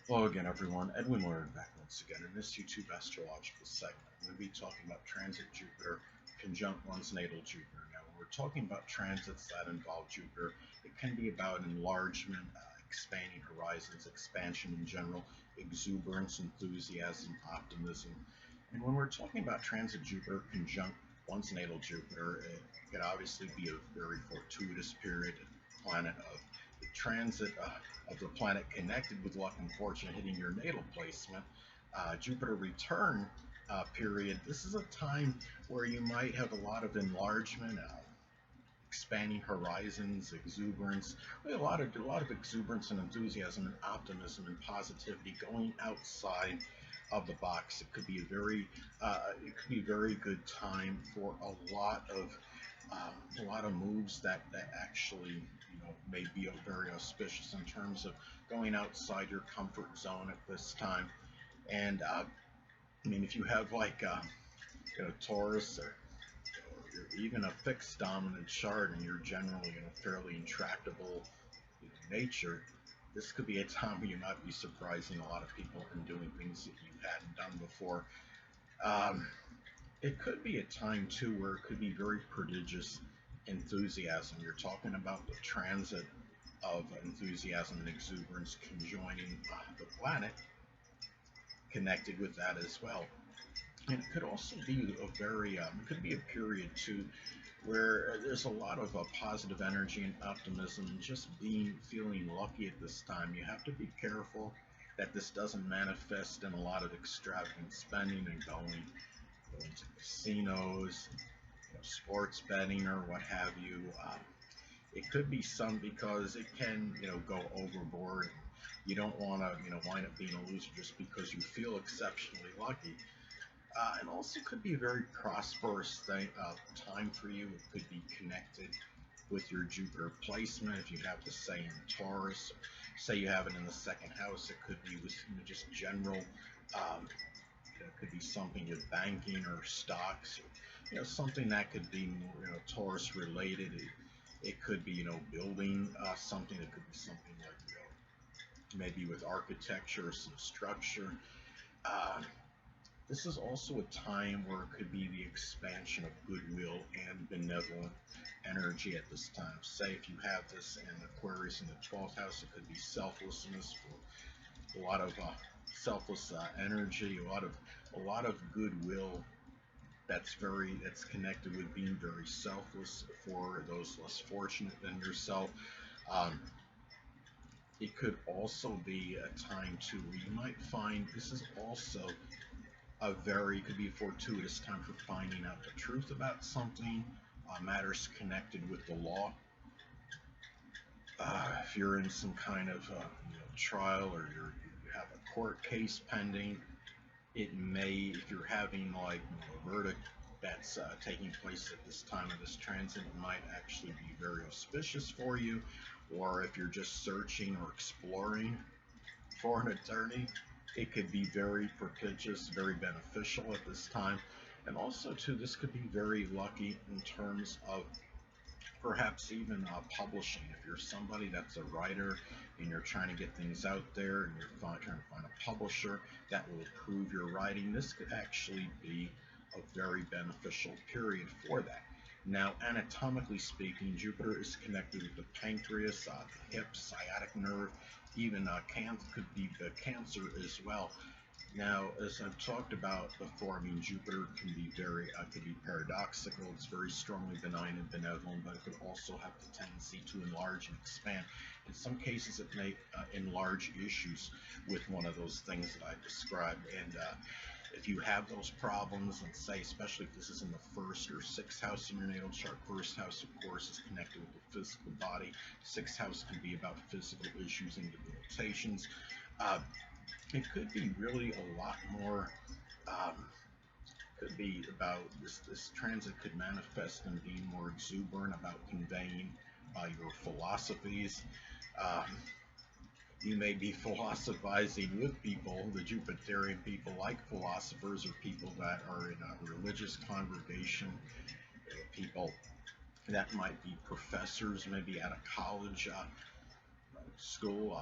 Hello again, everyone. Edwin Learnard back once again. In this YouTube astrological segment, I'm going to be talking about transit Jupiter conjunct one's natal Jupiter. Now, when we're talking about transits that involve Jupiter, it can be about enlargement, expanding horizons, expansion in general, exuberance, enthusiasm, optimism. And when we're talking about transit Jupiter conjunct one's natal Jupiter, it could obviously be a very fortuitous period, planet of the transit of the planet connected with luck and fortune hitting your natal placement. Jupiter return period. This is a time where you might have a lot of enlargement, expanding horizons, exuberance, a lot of exuberance and enthusiasm and optimism and positivity going outside of the box. It could be a very good time for a lot of moves that actually may be very auspicious in terms of going outside your comfort zone at this time. And I mean, if you have like Taurus or even a fixed dominant chart, and you're generally fairly intractable nature, this could be a time where you might be surprising a lot of people and doing things that you hadn't done before. Um, it could be a time too where it could be very prodigious enthusiasm. You're talking about the transit of enthusiasm and exuberance conjoining the planet connected with that as well. And it could also be it could be a period too where there's a lot of positive energy and optimism and just feeling lucky at this time. You have to be careful that this doesn't manifest in a lot of extravagant spending and going to casinos, sports betting or what have you. It could be some because it can, go overboard. You don't want to, wind up being a loser just because you feel exceptionally lucky. And also could be a very prosperous time for you. It could be connected with your Jupiter placement. If you have the say in Taurus, say you have it in the second house, it could be with just general. Um, it could be something with banking or stocks, or, something that could be more, Taurus related. It could be, building something. It could be something like, maybe with architecture or some structure. Uh, this is also a time where it could be the expansion of goodwill and benevolent energy at this time. Say if you have this in Aquarius in the 12th house, it could be selflessness for a lot of selfless energy, a lot of goodwill that's connected with being very selfless for those less fortunate than yourself. Um, it could also be a time too where you might find this is also could be a fortuitous time for finding out the truth about something, matters connected with the law. If you're in some kind of trial or you have a court case pending, it may, if you're having like a verdict that's taking place at this time of this transit, it might actually be very auspicious for you. Or if you're just searching or exploring for an attorney, it could be very propitious, very beneficial at this time. And also, too, this could be very lucky in terms of perhaps even publishing. If you're somebody that's a writer and you're trying to get things out there and you're trying to find a publisher that will approve your writing, this could actually be a very beneficial period for that. Now, anatomically speaking, Jupiter is connected with the pancreas, the hips, sciatic nerve, even could be the cancer as well. Now, as I've talked about before, I mean, Jupiter could be paradoxical. It's very strongly benign and benevolent, but it could also have the tendency to enlarge and expand. In some cases, it may enlarge issues with one of those things that I described. And if you have those problems, and say, especially if this is in the first or sixth house in your natal chart, first house, of course, is connected with the physical body. Sixth house can be about physical issues and debilitations. Uh, it could be really a lot more. Um, could be about this transit could manifest in being more exuberant about conveying your philosophies. Um, you may be philosophizing with people. The Jupiterian people like philosophers or people that are in a religious congregation, people that might be professors, maybe at a college school.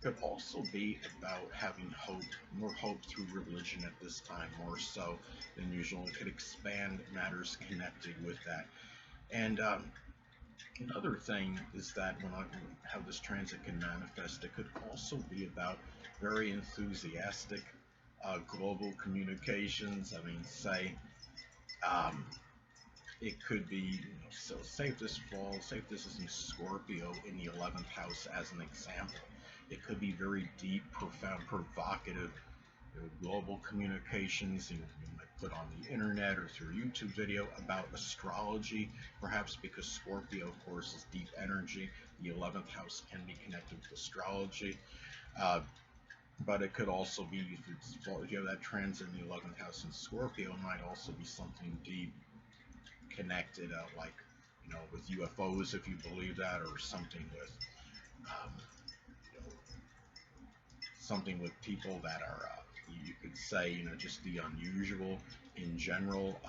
Could also be about having hope, more hope through religion at this time, more so than usual. It could expand matters connected with that. And another thing is that when I how this transit can manifest, it could also be about very enthusiastic global communications. I mean, say um, it could be, so say if this falls, say if this is in Scorpio in the 11th house as an example, it could be very deep, profound, provocative, global communications you might put on the internet or through a YouTube video about astrology, perhaps because Scorpio, of course, is deep energy. The 11th house can be connected with astrology. Uh, but it could also be, if you have that transit in the 11th house in Scorpio, it might also be something deep connected, like, with UFOs, if you believe that, or something with, um, you know, something with people that are, you could say, just the unusual in general.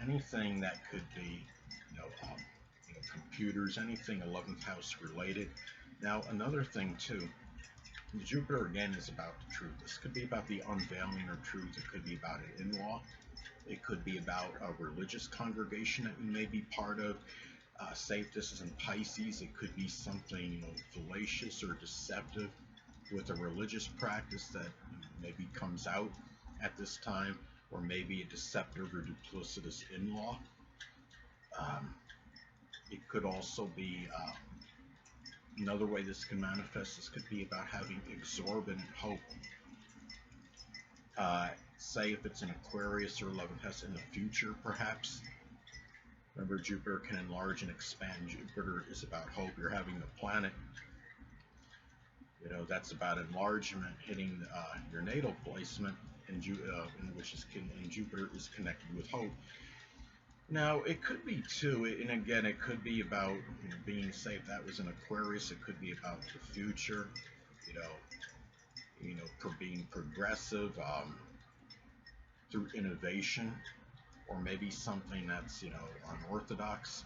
Anything that could be, computers, anything 11th house related. Now, another thing too, Jupiter again is about the truth. This could be about the unveiling of truth. It could be about an in-law. It could be about a religious congregation that you may be part of. Say if this is in Pisces, it could be something fallacious or deceptive with a religious practice that maybe comes out at this time, or maybe a deceptive or duplicitous in-law. Um, it could also be another way this can manifest. This could be about having exorbitant hope. Say if it's an Aquarius or 11th house in the future, perhaps. Remember, Jupiter can enlarge and expand. Jupiter is about hope. You're having the planet, that's about enlargement hitting your natal placement, and Jupiter is connected with hope. Now, it could be too, and again, it could be about being safe. That was an Aquarius. It could be about the future, being progressive through innovation, or maybe something that's unorthodox.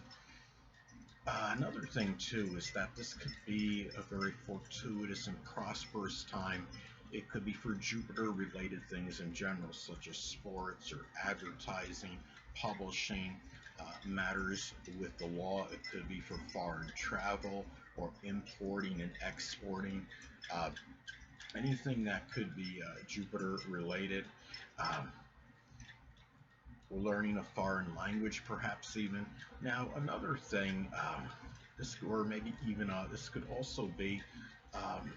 Another thing too is that this could be a very fortuitous and prosperous time. It could be for Jupiter related things in general, such as sports or advertising, publishing, matters with the law. It could be for foreign travel or importing and exporting. Uh, Anything that could be Jupiter related. Um, Learning a foreign language, perhaps even. Now, another thing, this, or maybe even this could also be, um,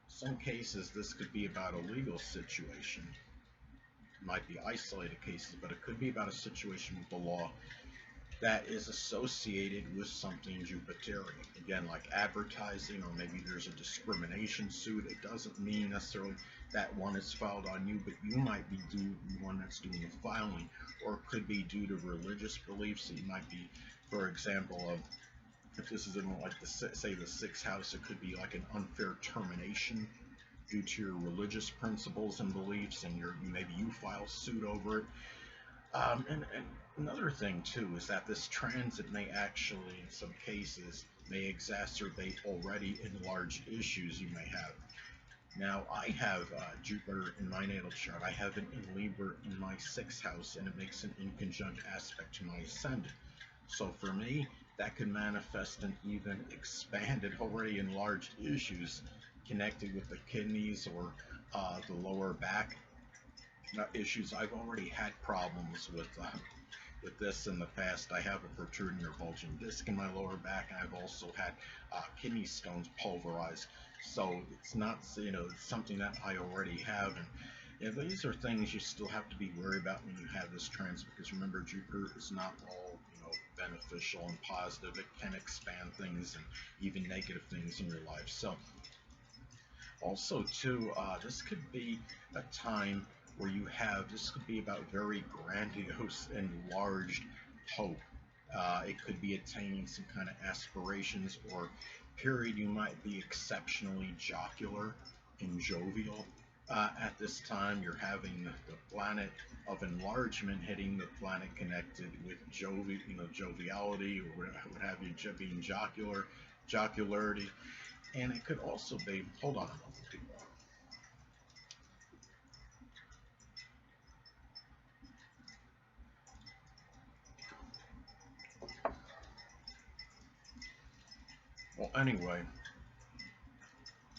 some cases, this could be about a legal situation. It might be isolated cases, but it could be about a situation with the law that is associated with something Jupiterian. Again, like advertising, or maybe there's a discrimination suit. It doesn't mean necessarily that one is filed on you, but you might be one that's doing the filing, or it could be due to religious beliefs. It might be, for example, if this is in like say the 6th house, it could be like an unfair termination due to your religious principles and beliefs, and maybe you file suit over it. And another thing too is that this transit may actually, in some cases, may exacerbate already enlarged issues you may have. Now, I have Jupiter in my natal chart. I have it in Libra in my 6th house, and it makes an inconjunct aspect to my ascendant. So for me, that could manifest in even expanded, already enlarged issues connected with the kidneys or the lower back issues. I've already had problems with this in the past. I have a protruding or bulging disc in my lower back, and I've also had kidney stones pulverized. So it's not, it's something that I already have, and these are things you still have to be worried about when you have this transit, because remember, Jupiter is not all beneficial and positive. It can expand things and even negative things in your life. So also too, this could be a time where this could be about very grandiose, enlarged hope. It could be attaining some kind of aspirations, or period. You might be exceptionally jocular and jovial. At this time, you're having the planet of enlargement hitting the planet connected with joviality, or what have you, being jocularity. And it could also be, hold on a moment, people. Well, anyway,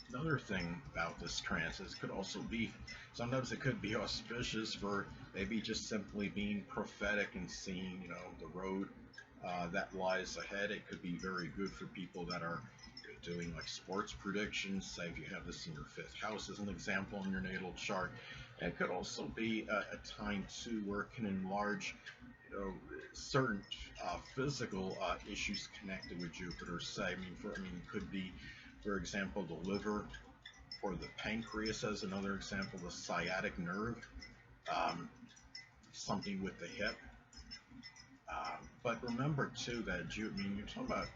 another thing about this transit is it could also be, sometimes it could be auspicious for maybe just simply being prophetic and seeing, the road that lies ahead. It could be very good for people that are doing like sports predictions. Say if you have this in your fifth house as an example in your natal chart. And it could also be a time too where it can enlarge, certain physical issues connected with Jupiter. Say, it could be, for example, the liver or the pancreas as another example, the sciatic nerve, um, something with the hip. But remember too that you're talking about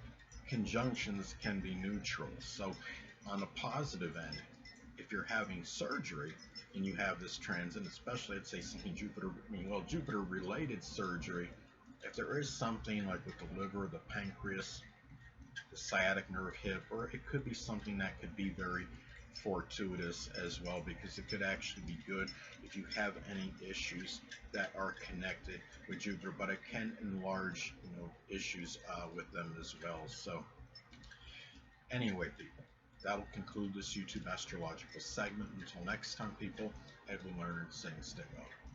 conjunctions can be neutral. So on the positive end, if you're having surgery and you have this transit, especially I'd say something Jupiter related surgery, if there is something like with the liver, the pancreas, the sciatic nerve, hip, or it could be something that could be very fortuitous as well, because it could actually be good if you have any issues that are connected with Jupiter, but it can enlarge, issues with them as well. So anyway, people, that'll conclude this YouTube astrological segment. Until next time, people, Edwin Learnard saying stay well.